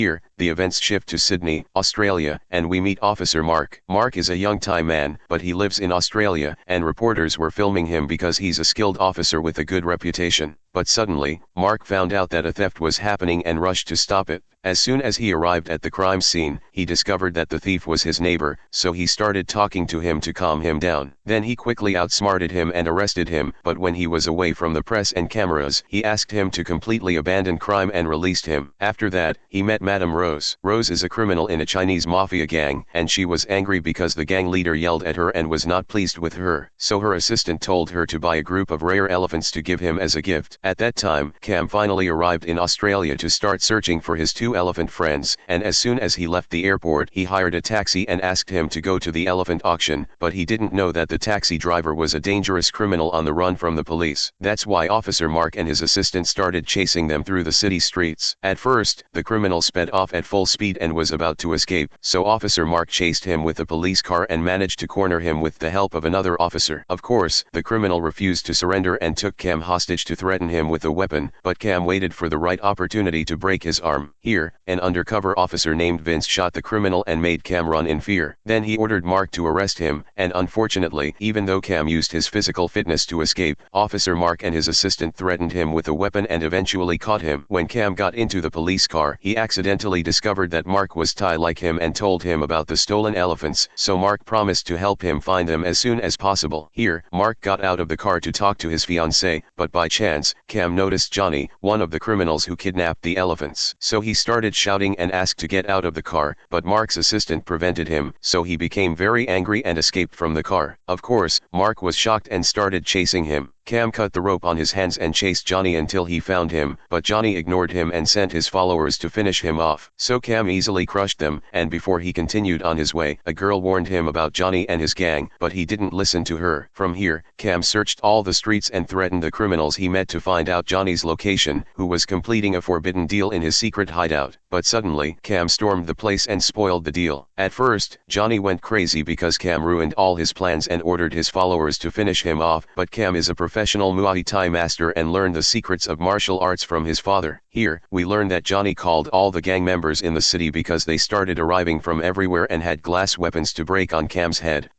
Here, the events shift to Sydney, Australia, and we meet Officer Mark. Mark is a young Thai man, but he lives in Australia, and reporters were filming him because he's a skilled officer with a good reputation. But suddenly, Mark found out that a theft was happening and rushed to stop it. As soon as he arrived at the crime scene, he discovered that the thief was his neighbor, so he started talking to him to calm him down. Then he quickly outsmarted him and arrested him, but when he was away from the press and cameras, he asked him to completely abandon crime and released him. After that, he met Madame Rose. Rose is a criminal in a Chinese mafia gang, and she was angry because the gang leader yelled at her and was not pleased with her. So her assistant told her to buy a group of rare elephants to give him as a gift. At that time, Cam finally arrived in Australia to start searching for his two elephant friends, and as soon as he left the airport, he hired a taxi and asked him to go to the elephant auction, but he didn't know that the taxi driver was a dangerous criminal on the run from the police. That's why Officer Mark and his assistant started chasing them through the city streets. At first, the criminal sped off at full speed and was about to escape, so Officer Mark chased him with a police car and managed to corner him with the help of another officer. Of course, the criminal refused to surrender and took Cam hostage to threaten him with a weapon, but Cam waited for the right opportunity to break his arm. Here, an undercover officer named Vince shot the criminal and made Cam run in fear. Then he ordered Mark to arrest him, and unfortunately, even though Cam used his physical fitness to escape, Officer Mark and his assistant threatened him with a weapon and eventually caught him. When Cam got into the police car, he accidentally discovered that Mark was Thai like him and told him about the stolen elephants, so Mark promised to help him find them as soon as possible. Here, Mark got out of the car to talk to his fiancée, but by chance, Cam noticed Johnny, one of the criminals who kidnapped the elephants. So he started shouting and asked to get out of the car, but Mark's assistant prevented him, so he became very angry and escaped from the car. Of course, Mark was shocked and started chasing him. Cam cut the rope on his hands and chased Johnny until he found him, but Johnny ignored him and sent his followers to finish him off. So Cam easily crushed them, and before he continued on his way, a girl warned him about Johnny and his gang, but he didn't listen to her. From here, Cam searched all the streets and threatened the criminals he met to find out Johnny's location, who was completing a forbidden deal in his secret hideout. But suddenly, Cam stormed the place and spoiled the deal. At first, Johnny went crazy because Cam ruined all his plans and ordered his followers to finish him off, but Cam is a professional Muay Thai master and learned the secrets of martial arts from his father. Here, we learn that Johnny called all the gang members in the city because they started arriving from everywhere and had glass weapons to break on Cam's head.